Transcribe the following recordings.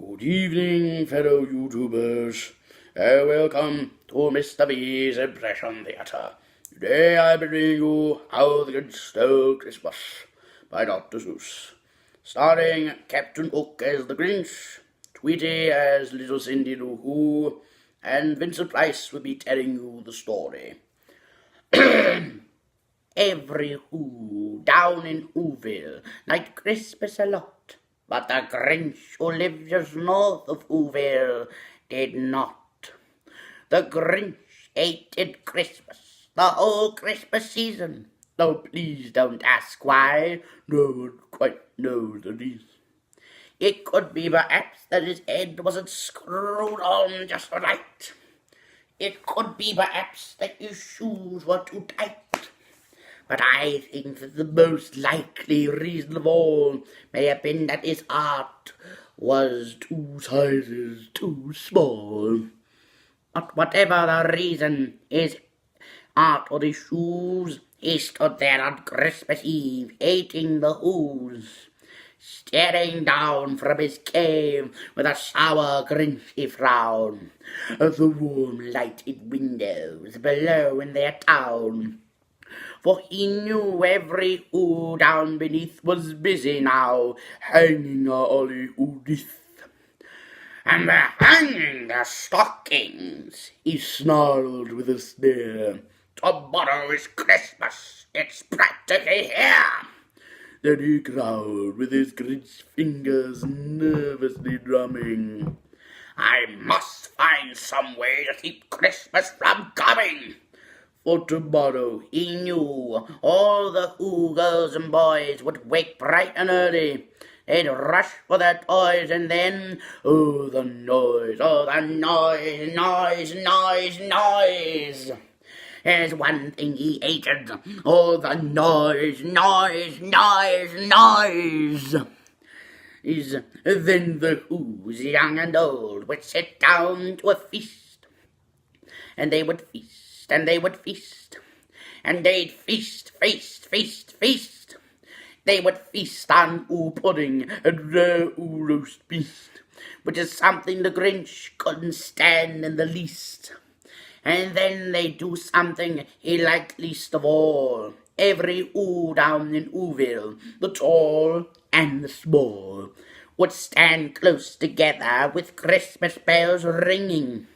Good evening, fellow YouTubers. Welcome to Mr.V's Impression Theatre. Today I bring you How the Grinch Stole Christmas by Dr. Seuss, starring Captain Hook as the Grinch, Tweety as Little Cindy Lou Who, and Vincent Price will be telling you the story. Every Who down in Whoville liked Christmas a lot, but the Grinch who lived just north of Whoville did not. The Grinch hated Christmas, the whole Christmas season, though please don't ask why, no one quite knows the reason. It could be perhaps that his head wasn't screwed on just right. It could be perhaps that his shoes were too tight. But I think that the most likely reason of all may have been that his heart was 2 sizes too small. But whatever the reason, his heart or his shoes, he stood there on Christmas Eve, hating the Who's, staring down from his cave with a sour, grinchy frown at the warm, lighted windows below in their town. For he knew every Who down beneath was busy now, hanging a holly Whodith. And they're hanging their stockings, he snarled with a sneer. Tomorrow is Christmas, it's practically here. Then he growled with his Grinch fingers nervously drumming. I must find some way to keep Christmas from coming. For tomorrow, he knew, all the Who girls and boys would wake bright and early. They'd rush for their toys, and then, oh, the noise, noise. There's one thing he hated, all the noise. Then the Who's, young and old, would sit down to a feast, and they would feast. And they would feast, and they'd feast. They would feast on Who pudding and rare Who roast beast, which is something the Grinch couldn't stand in the least. And then they'd do something he liked least of all. Every Who down in Whoville, the tall and the small, would stand close together with Christmas bells ringing.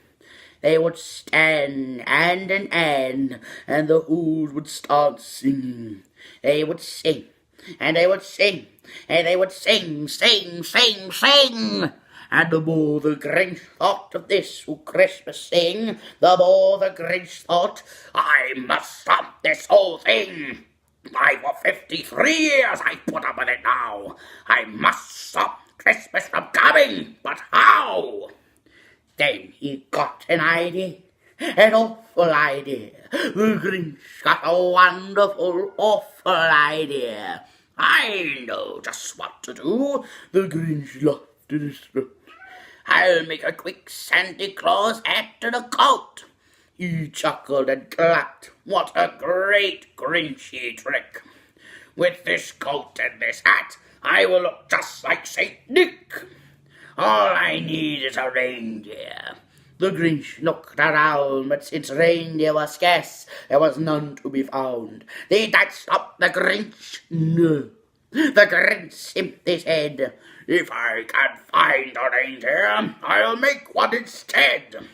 They would stand hand in hand, and the Who's would start singing. They would sing, and they would sing, and they would sing. And the more the Grinch thought of this Who Christmas thing, the more the Grinch thought, I must stop this whole thing. For 53 years I put up with it now. I must stop Christmas from coming, but how? Then he got an idea, an awful idea. The Grinch got a wonderful, awful idea. I know just what to do. The Grinch laughed in his throat. I'll make a quick Santa Claus hat to the coat. He chuckled and clucked. What a great Grinchy trick. With this coat and this hat, I will look just like Saint Nick. All I need is a reindeer. The Grinch looked around, but since reindeer was scarce, there was none to be found. Did that stop the Grinch? No. The Grinch simped his head. If I can't find a reindeer, I'll make one instead.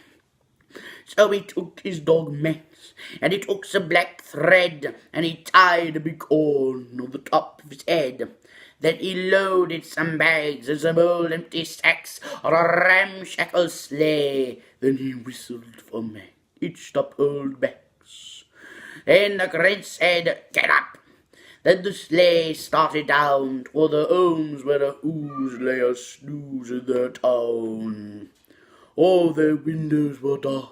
So he took his dog Max, and he took some black thread, and he tied a big horn on the top of his head. Then he loaded some bags and some old empty sacks on a ramshackle sleigh. Then he whistled for Mac, hitched up old Max. Then the Grinch said, get up. Then the sleigh started down toward the homes where the Who's lay a snooze in their town. All their windows were dark.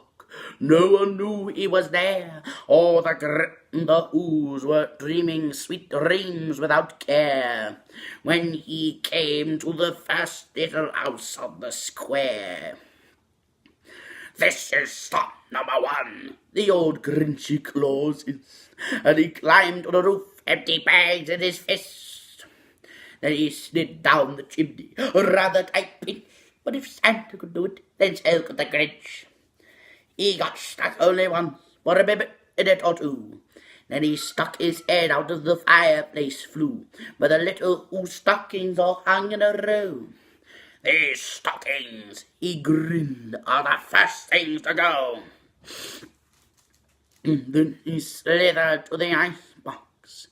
No one knew he was there. All the Who's were dreaming sweet dreams without care, when he came to the first little house on the square. This is stop number 1, the old Grinchy Claus hissed, and he climbed to the roof, empty bags in his fist. Then he slid down the chimney, a rather tight pinch, but if Santa could do it, then so could the Grinch. He got stuck only once, for a minute or two. Then he stuck his head out of the fireplace flue, where the little stockings all hung in a row. These stockings, he grinned, are the first things to go. Then he slithered to the icebox.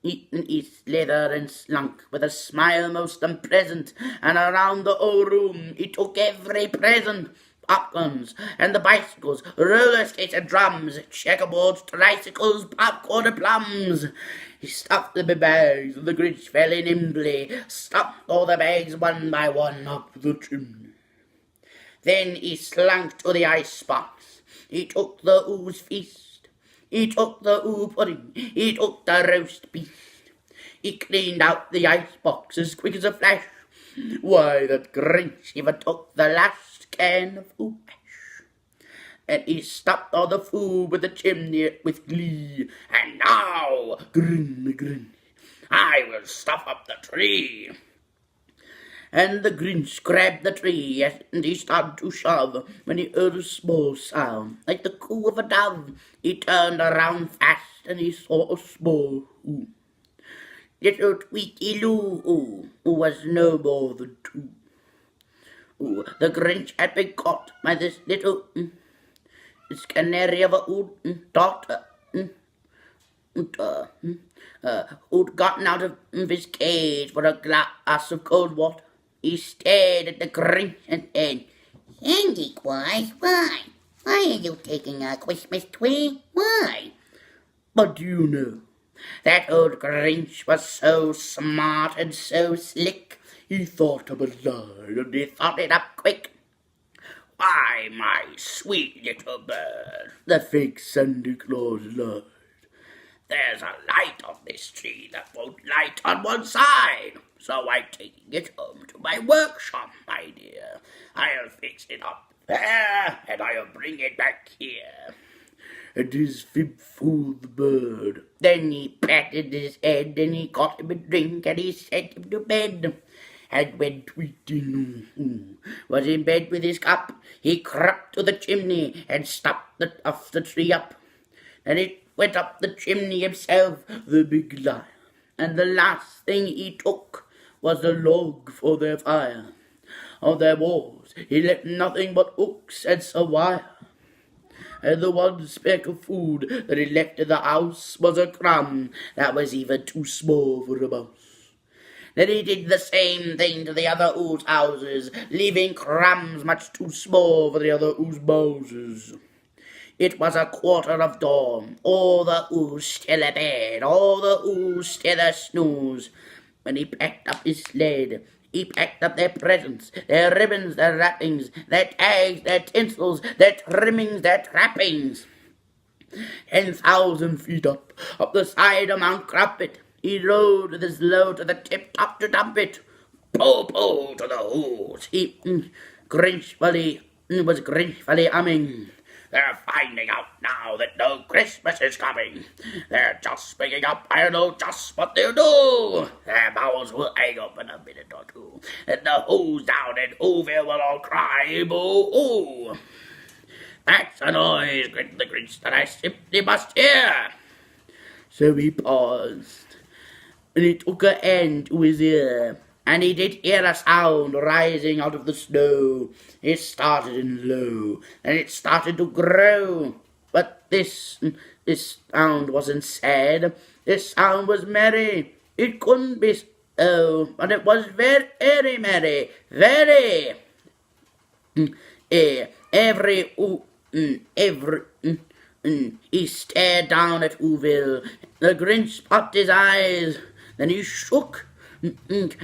He slithered and slunk with a smile most unpleasant, and around the whole room he took every present. Popguns and the bicycles, roller skates and drums, checkerboards, tricycles, popcorn and plums. He stuffed the bags, and the Grinch fell in nimbly, stuffed all the bags one by one up the chimney. Then he slunk to the icebox. He took the ooze feast. He took the ooze pudding. He took the roast beast. He cleaned out the icebox as quick as a flash. Why, that Grinch even took the last can of ooze ash. And he stuffed all the food with the chimney with glee. And now, grin, I will stuff up the tree. And the Grinch grabbed the tree, and he started to shove, when he heard a small sound, like the coo of a dove. He turned around fast, and he saw a small ooh. Little Tweety who was no more than two. The Grinch had been caught by this little this canary of a daughter who'd gotten out of his cage for a glass of cold water. He stared at the Grinch and said, "Andy, why? Why are you taking our Christmas tree? Why?" But do you know, that old Grinch was so smart and so slick, he thought of a line, and he thought it up quick. "Why, my sweet little bird," the fake Santa Claus lied, "there's a light on this tree that won't light on one side. So I'm taking it home to my workshop, my dear. I'll fix it up there, and I'll bring it back here." And his fib fooled the bird. Then he patted his head, and he got him a drink, and he sent him to bed. And when Tweety was in bed with his cup, he crept to the chimney and stopped the tree up. And he went up the chimney himself, the big liar. And the last thing he took was a log for their fire. On their walls he left nothing but hooks and some wire. And the one speck of food that he left in the house was a crumb that was even too small for a mouse. Then he did the same thing to the other ooze houses, leaving crumbs much too small for the other ooze mouses. It was 1:15 dawn, all the ooze still abed, all the ooze still a snooze. When he packed up his sled, he packed up their presents, their ribbons, their wrappings, their tags, their tinsels, their trimmings, their trappings. 10,000 feet up the side of Mount Crumpet, he rode with his load to the tip-top to dump it. "Po-po to the ooze," he was grinchfully humming. "They're finding out now that no Christmas is coming. They're just picking up, I know just what they'll do. Their mouths will hang up in a minute or two, and the who's down in Whoville will all cry, boo-hoo. That's a noise," grinned the Grinch, "that I simply must hear." So he paused, and he took a hand to his ear, and he did hear a sound rising out of the snow. It started in low, and it started to grow. But this sound wasn't sad. This sound was merry. It couldn't be so, but it was very merry. Very. He stared down at Whoville. The Grinch popped his eyes. Then he shook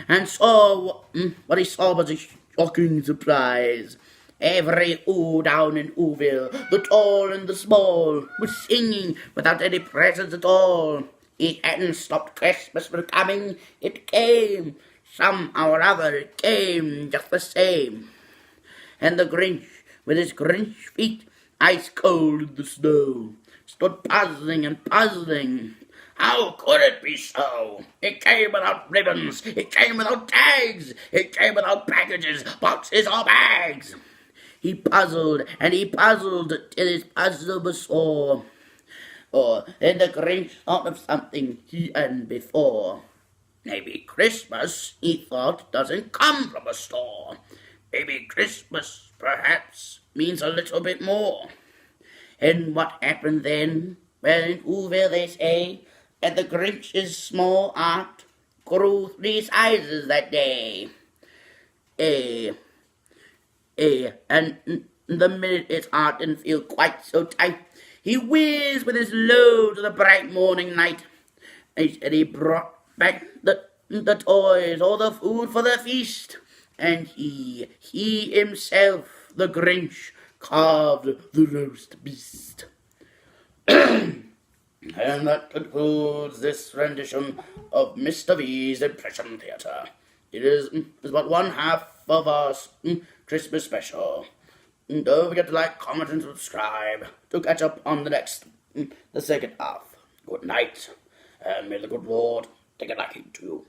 and saw what he saw was a shocking surprise. Every ooh down in Whoville, the tall and the small, was singing without any presents at all. He hadn't stopped Christmas from coming. It came. Somehow or other it came just the same. And the Grinch, with his Grinch feet ice cold in the snow, stood puzzling and puzzling. How could it be so? It came without ribbons, it came without tags, it came without packages, boxes or bags. He puzzled and he puzzled till his puzzle was sore. Or then the Grinch thought of something he hadn't before. Maybe Christmas, he thought, doesn't come from a store. Maybe Christmas, perhaps, means a little bit more. And what happened then? Well, in Whoville they say that the Grinch's small art grew 3 sizes that day. And the minute his heart didn't feel quite so tight, he whizzed with his load to the bright morning night. He said he brought back the toys, all the food for the feast, and he himself, the Grinch, carved the roast beast. And that concludes this rendition of Mr. V's Impression Theatre. It is about one half of our Christmas special. Don't forget to like, comment, and subscribe to catch up on the second half. Good night, and may the good Lord take a liking to you.